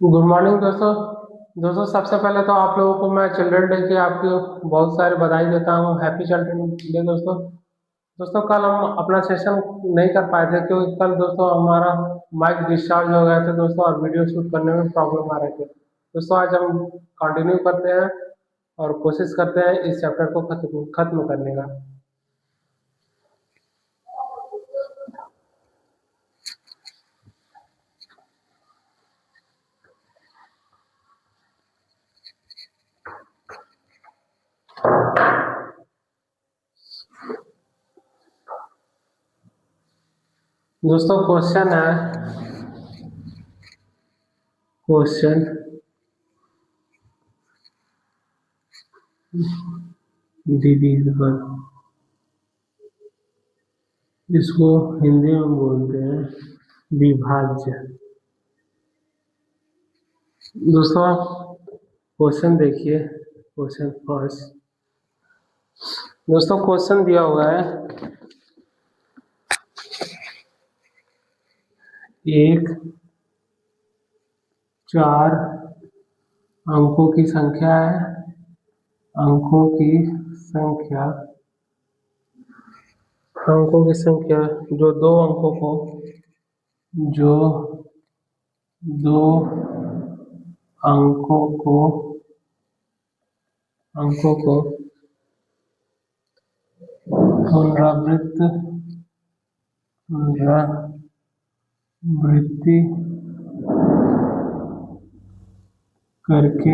Good morning दोस्तों। सबसे पहले तो आप लोगों को मैं चिल्ड्रन डे की आपकी बहुत सारी बधाई देता हूँ। हैप्पी चिल्ड्रन डे दोस्तों। कल हम अपना सेशन नहीं कर पाए थे क्योंकि कल दोस्तों हमारा माइक डिस्चार्ज हो गया था दोस्तों, और वीडियो शूट करने में प्रॉब्लम आ रहे थे दोस्तों। आज हम कंटिन्यू करते हैं और कोशिश करते हैं इस चैप्टर को खत्म करने का। दोस्तों क्वेश्चन है, क्वेश्चन डिविजिबल, इसको हिंदी में बोलते हैं विभाज्य। दोस्तों क्वेश्चन देखिए, क्वेश्चन फर्स्ट। दोस्तों क्वेश्चन दिया हुआ है, एक 4 अंकों की संख्या है, अंकों की संख्या जो दो अंकों को पुनरावृत्ति करके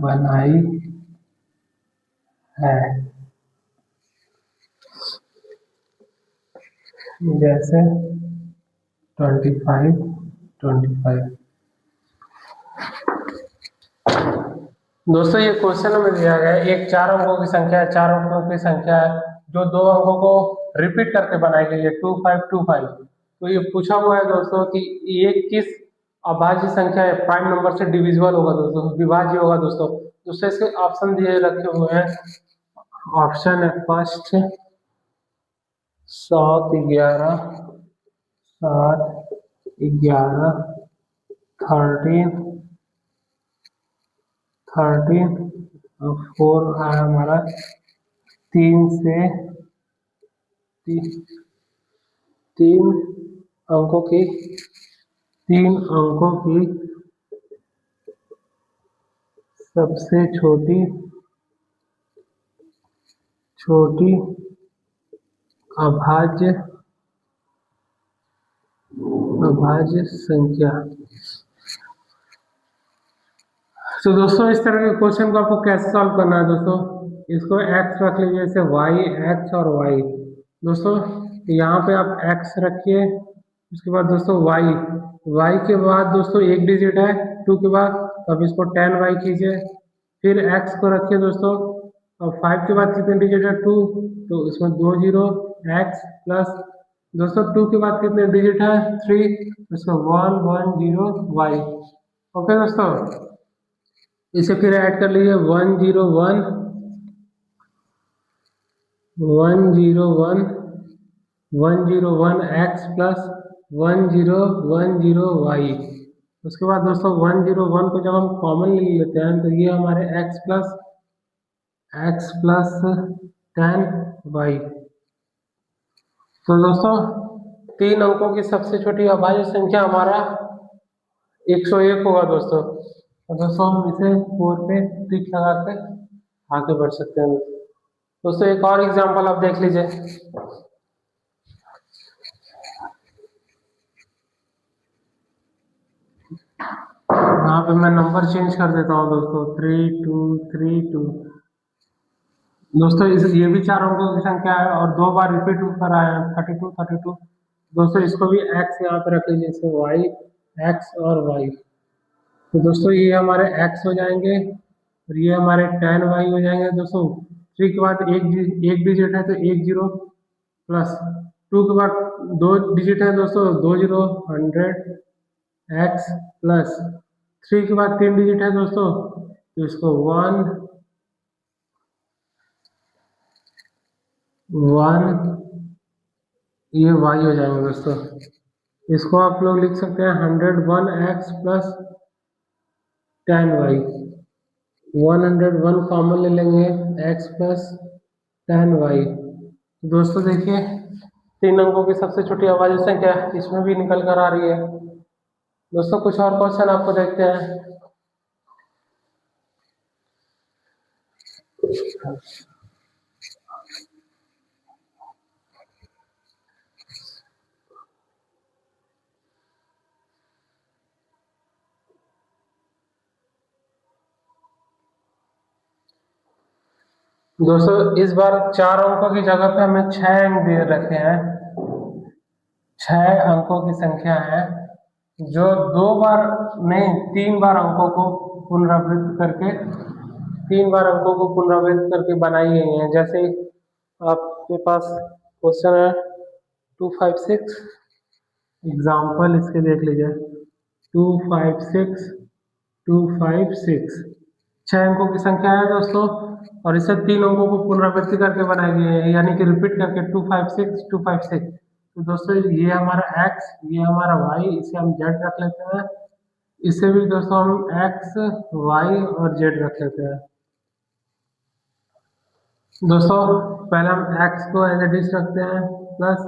बनाई है जैसे 25 25। दोस्तों ये क्वेश्चन में दिया गया है, एक 4 अंकों की संख्या है, 4 अंकों की संख्या है जो 2 अंकों को रिपीट करके बनाई गई है 2525। तो ये पूछा हुआ है दोस्तों कि ये किस अभाज्य संख्या है, प्राइम नंबर से डिविजिबल होगा दोस्तों, विभाज्य होगा दोस्तों। दूसरे इसके ऑप्शन दिए रखे हुए हैं। ऑप्शन है फर्स्ट 7 11 13 और 4 है हमारा 3 अंकों की 3 अंकों की सबसे छोटी अभाज्य संख्या। तो दोस्तों इस तरह के क्वेश्चन को आपको कैसे सॉल्व करना है दोस्तों, इसको x रख लीजिए, जैसे y, x और y। दोस्तों यहाँ पे आप x रखिए, उसके बाद दोस्तों y के बाद दोस्तों एक डिजिट है 2 के बाद, तब इसको 10y कीजिए। फिर x को रखिए दोस्तों, और 5 के बाद कितने डिजिट है 2, तो इसमें 2 जीरो x प्लस दोस्तों 2 के बाद कितने डिजिट है 3, इसमें 1 1 0 y। ओके दोस्तों, इसे फिर ऐड कर लीजिए 101 x प्लस 1010y। उसके बाद दोस्तों 101 को जब हम कॉमन ले लेते हैं तो ये हमारे x प्लस 10y। तो दोस्तों 3 अंकों की सबसे छोटी अभाज्य संख्या हमारा 101 होगा दोस्तों। तो दोस्तों हम इसे 4 पे टिक लगा के आगे बढ़ सकते हैं। दोस्तों एक और एग्जांपल आप देख लीजिए। यहाँ पे मैं नंबर चेंज कर देता हूँ दोस्तों, 3232। दोस्तों ये भी 4 अंकों की संख्या है और 2 बार रिपीट कर आया है 3232। दोस्तों इसको भी x यहाँ पे रख लीजिए, जैसे y, x और y। तो दोस्तों ये हमारे x हो जाएंगे और ये हमारे 10y हो जाएंगे दोस्तों। 3 के बाद एक डिजिट है तो 1 0 प्लस 2 के बाद 2 डिजिट है दोस्तों 2 0 100 x प्लस 3 के बाद 3 डिजिट है दोस्तों तो इसको 1 ये y हो जाएंगे दोस्तों। इसको आप लोग लिख सकते हैं 101x प्लस 10y। 101 कॉमन ले लेंगे, x प्लस 10y। दोस्तों देखिए 3 अंकों की सबसे छोटी अभाज्य संख्या इसमें भी निकल कर आ रही है। दोस्तों कुछ और क्वेश्चन आपको देखते हैं। दोस्तों इस बार 4 अंकों की जगह पे हमें 6 अंक दे रखे हैं। 6 अंकों की संख्या है जो 2 बार नहीं 3 बार अंकों को पुनरावृत्त करके बनाई गई हैं। जैसे आपके पास क्वेश्चन है 256, एग्जाम्पल इसके देख लीजिए। 256 256 6 अंकों की संख्या है दोस्तों, और इसे 3 अंकों को पुनरावृत्ति करके बनाई गई है, यानी कि रिपीट करके 256 256। तो दोस्तों ये हमारा x, ये हमारा y, इसे हम z रख लेते हैं। इसे भी दोस्तों हम x y और z रख लेते हैं। दोस्तों पहले हम x को एज इट इज रखते हैं, प्लस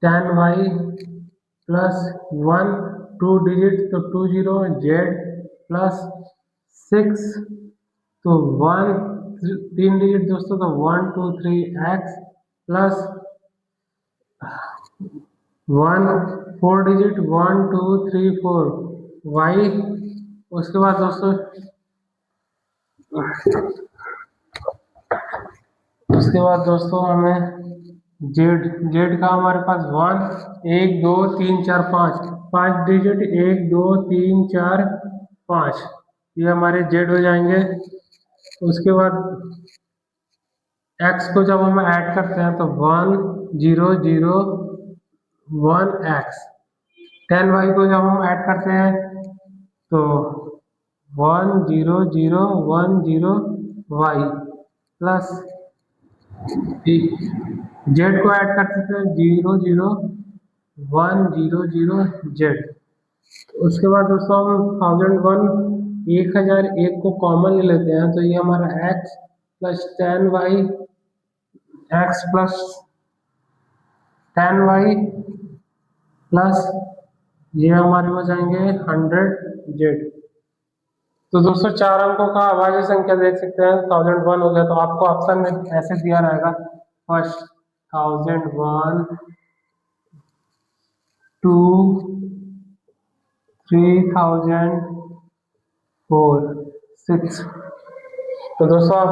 10y प्लस 1 2 डिजिट तो 20 z प्लस 6 तो 1 3 डिजिट दोस्तों तो 1 2 3 x प्लस 1 4 डिजिट 1 2 3 4 y। उसके बाद दोस्तों हमें जेड का हमारे पास 1 2 3 4 5 डिजिट 1 2 3 4 5, ये हमारे जेड हो जाएंगे। उसके बाद x को जब हम ऐड करते हैं तो 1 0 0 1 x। 10y को जब हम ऐड करते हैं तो 1 0 0 1 0 y प्लस जेड को ऐड करते थे 0 0 1 0 0 जेड। उसके बाद दोस्तों हम 1001 को कॉमन ले लेते हैं, तो ये हमारा x plus 10y x plus 10y plus ये हमारे हो जाएंगे 100 जेड। तो दोस्तों 4 अंकों का अभाज्य संख्या देख सकते हैं 1001 हो गया। तो आपको ऑप्शन में ऐसे दिया रहेगा, फर्स्ट 1001 2 3000 4 6। तो दोस्तों आप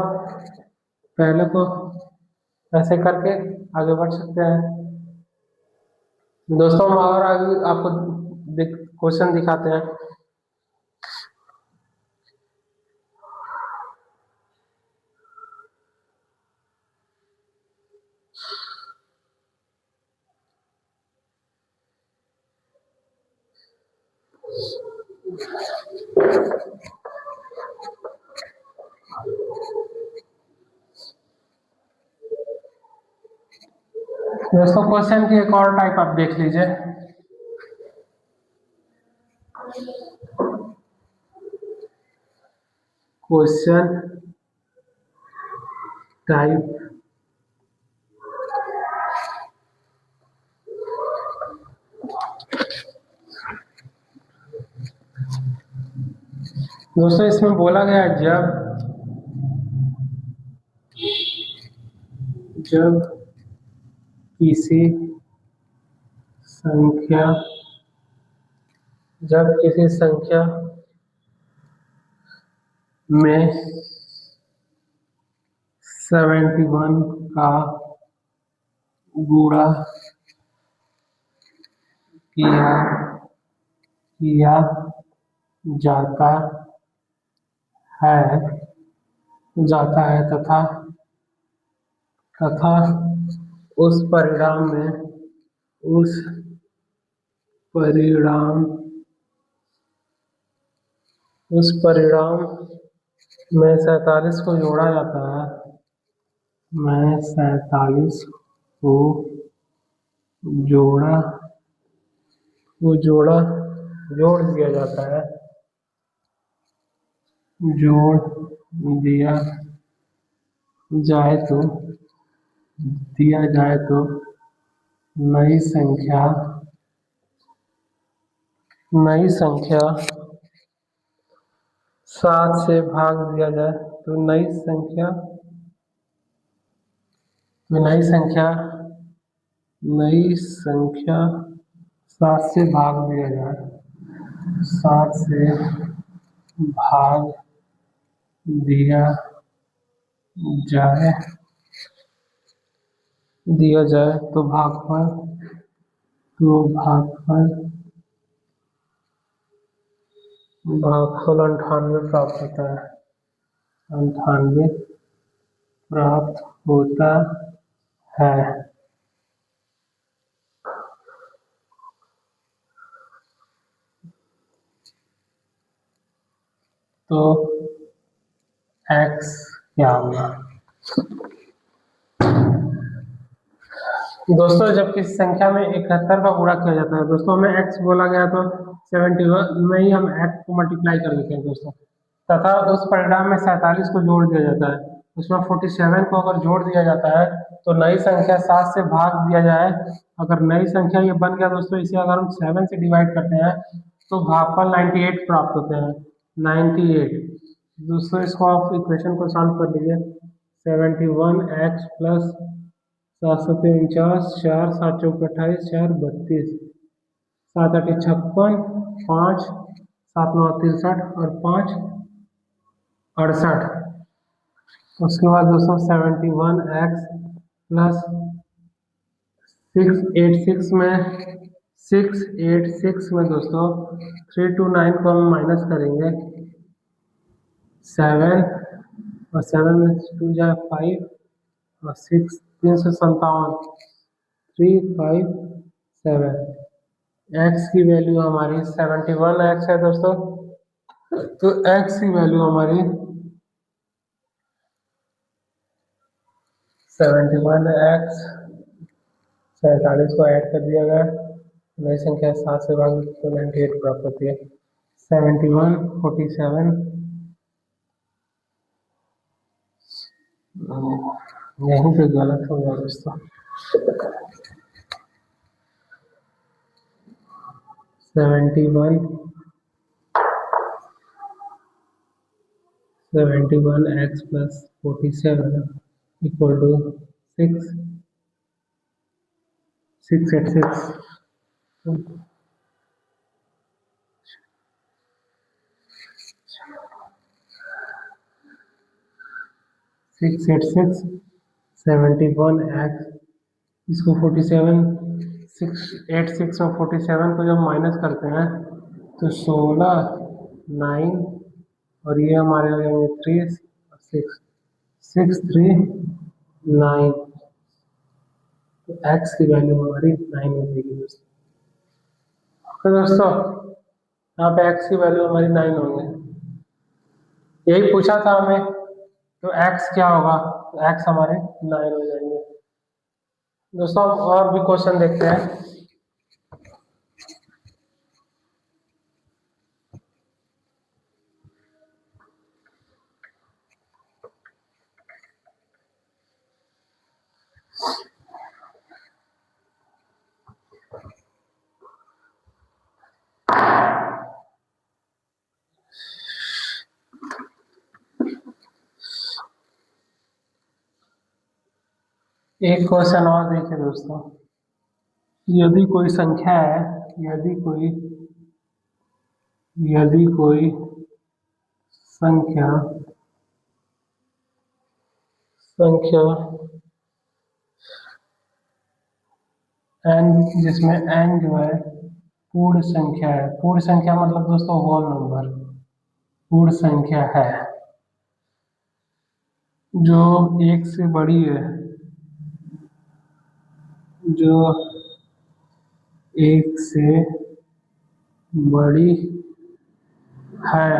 पहले को ऐसे करके आगे बढ़ सकते हैं। दोस्तों हम और आगे आपको क्वेश्चन दिखाते हैं। दोस्तों क्वेश्चन की एक और टाइप आप देख लीजिए। क्वेश्चन टाइप दोस्तों इसमें बोला गया जब किसी संख्या में 71 का गुणा किया जाता है तथा उस परिणाम में 47 को जोड़ा जाता है, में 47 को जोड़ा जोड़ा जोड़ दिया जाता है, जोड़ दिया जाए तो नई संख्या नई संख्या 7 से भाग दिया जाए तो नई संख्या 7 से भाग दिया जाए, 7 से भाग दिया जाए तो भागफल 98 प्राप्त होता है, 98 प्राप्त होता है। तो x क्या होगा दोस्तों? जब किसी संख्या में 71 का गुणा किया जाता है दोस्तों, हमें x बोला गया तो 71 में ही हम x को मल्टीप्लाई कर देते हैं दोस्तों, तथा उस परिणाम में 47 को जोड़ दिया जाता है। उसमें 47 को अगर जोड़ दिया जाता है तो नई संख्या 7 से भाग दिया जाए। अगर नई संख्या ये बन गया दोस्तों, इसे अगर हम 7 से डिवाइड करते हैं तो भागफल 98 प्राप्त होते हैं, 98। दोस्तों इसको आप इक्वेशन को सॉल्व कर लीजिए। 71x प्लस 749, 4 7 चौक 28, 4 32, 7 8 56, 5 7 9 63 और 5 68। उसके बाद दोस्तों 71x प्लस 686 में दोस्तों 3 to 9 को हम माइनस करेंगे, 7 और 7 में 2 जाए 5 और 6 357, 357। x की वैल्यू हमारी 71x है दोस्तों, तो x की वैल्यू हमारी 71x, 47 को ऐड कर दिया गया, नई संख्या 7 से भाग तो 98 प्राप्त होती है। 71 47 यहीं पे गलत हो गया दोस्तों, 71x plus 47 equal to 686 686 71x, इसको 47 686 और 47 को जब माइनस करते हैं तो 16 9 और ये हमारे हो जाएंगे 3 6 6 3 9। तो x की वैल्यू हमारी 9 हो जाएगी दोस्तों। तो दोस्तों यहाँ पे x की वैल्यू हमारी 9 होंगे, यही पूछा था हमें, तो x क्या होगा? तो x हमारे 9 हो जाएंगे दोस्तों। हम और भी क्वेश्चन देखते हैं। एक क्वेश्चन और देखिए दोस्तों, यदि कोई संख्या है, यदि कोई संख्या n, जिसमें n जो है पूर्ण संख्या है, पूर्ण संख्या मतलब दोस्तों होल नंबर, पूर्ण संख्या है जो एक से बड़ी है, जो एक से बड़ी है,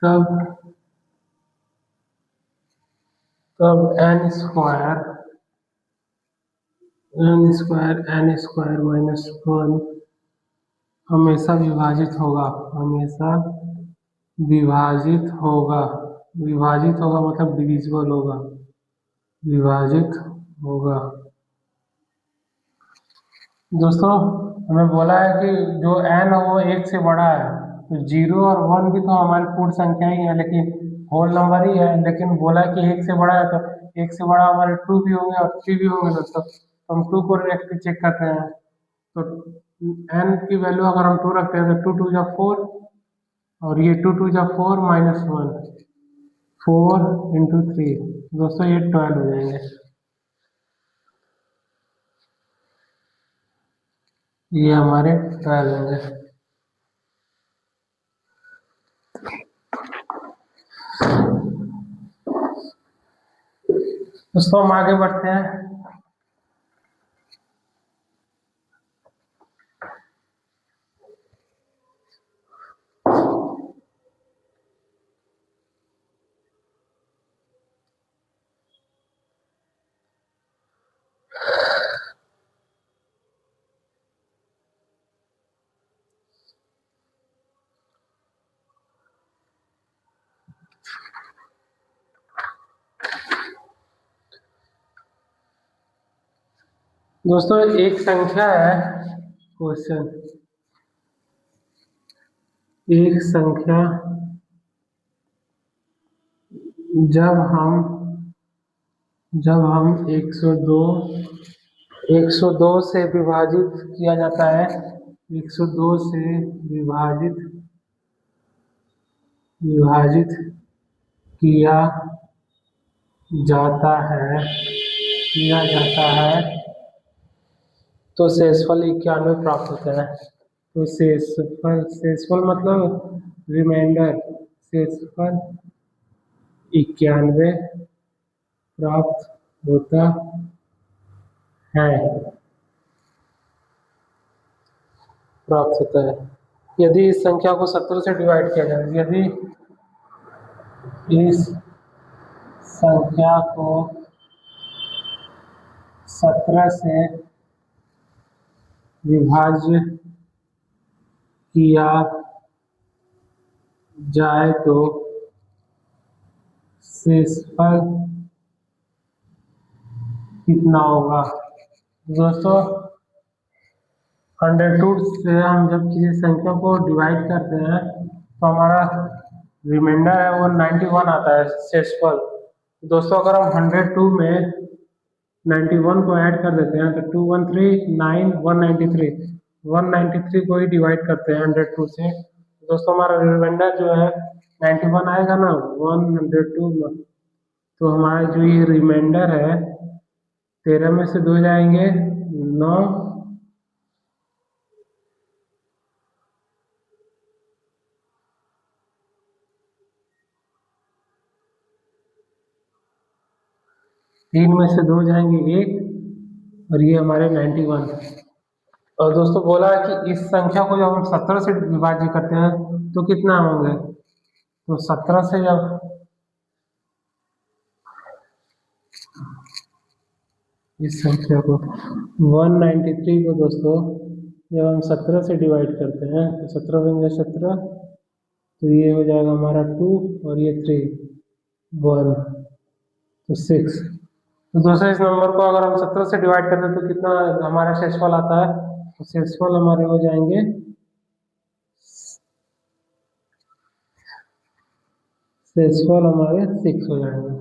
तब तब n स्क्वायर माइनस वन हमेशा विभाजित होगा, हमेशा विभाजित होगा, विभाजित होगा मतलब डिविजिबल होगा, विभाजित होगा। दोस्तों हमें बोला है कि जो n है वो एक से बड़ा है, तो जीरो और वन भी तो हमारी पूर्ण संख्या ही है, लेकिन होल नंबर ही है, लेकिन बोला है कि एक से बड़ा है, तो एक से बड़ा हमारे टू भी होंगे और थ्री भी होंगे दोस्तों। तो हम टू को डायरेक्टली चेक करते हैं, तो n की वैल्यू अगर हम टू रखते हैं तो टू टू जा फोर, और ये टू टू जा four minus one, four into three, दोस्तों ये 12 हो जाएंगे। ये हमारे 12 होंगे। दोस्तों हम आगे बढ़ते हैं। दोस्तों एक संख्या है, क्वेश्चन, एक संख्या जब हम 102 से विभाजित किया जाता है, 102 से विभाजित किया जाता है तो शेषफल 91 प्राप्त होता है। तो शेषफल मतलब रिमाइंडर, शेषफल 91 प्राप्त होता है, प्राप्त होता है। यदि इस संख्या को 17 से डिवाइड किया जाए, यदि इस संख्या को 17 से विभाज्य किया जाए तो शेषफल कितना होगा। दोस्तों 102 से हम जब किसी संख्या को डिवाइड करते हैं तो हमारा रिमाइंडर है वो 91 आता है, शेषफल। दोस्तों अगर हम 102 में 91 को ऐड कर देते हैं तो 213 9 193, 193 को ही डिवाइड करते हैं 102 से, दोस्तों हमारा रिमाइंडर जो है 91 आएगा ना 102 में। तो हमारा जो ये रिमाइंडर है 13 में से 2 जाएंगे 9, तीन में से 2 जाएंगे 1, और ये हमारे 91। और दोस्तों बोला है कि इस संख्या को जब हम 17 से विभाज्य करते हैं तो कितना होंगे, तो 17 से जब इस संख्या को 193 को दोस्तों जब हम 17 से डिवाइड करते हैं तो 17 बन 17, तो ये हो जाएगा हमारा 2 और ये 3 1 तो 6। तो दोस्तों इस नंबर को अगर हम 17 से डिवाइड करते हैं तो कितना हमारा शेषफल आता है, तो शेषफल हमारे हो जाएंगे, शेषफल हमारे 6 हो जाएंगे।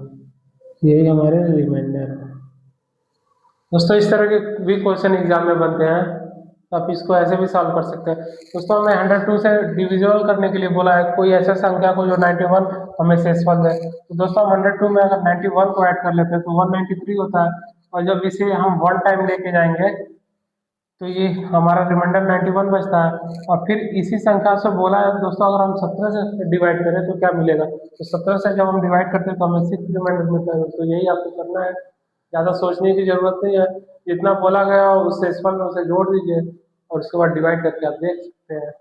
यही हमारे रिमाइंडर है। दोस्तों इस तरह के भी क्वेश्चन एग्जाम में बनते हैं, तो आप इसको ऐसे भी सॉल्व कर सकते हैं। दोस्तों हमें 102 से डिविजिबल करने के लिए बोला है, कोई ऐसा संख्या को जो 91 हमें शेषफल दे। तो दोस्तों हम 102 में अगर 91 को ऐड कर लेते हैं तो 193 होता है, और जब इसे हम वन टाइम लेके जाएंगे तो ये हमारा रिमाइंडर 91 बचता है। और फिर इसी संख्या से बोला है दोस्तों अगर हम 17 से डिवाइड करें तो क्या मिलेगा, तो 17 से जब हम डिवाइड करते हैं तो हमें 6 रिमाइंडर मिलता है। तो यही आपको करना है, ज़्यादा सोचने की जरूरत नहीं है, जितना बोला गया उस शेषफल में उसे जोड़ दीजिए और उसके बाद डिवाइड करके आप देख सकते हैं।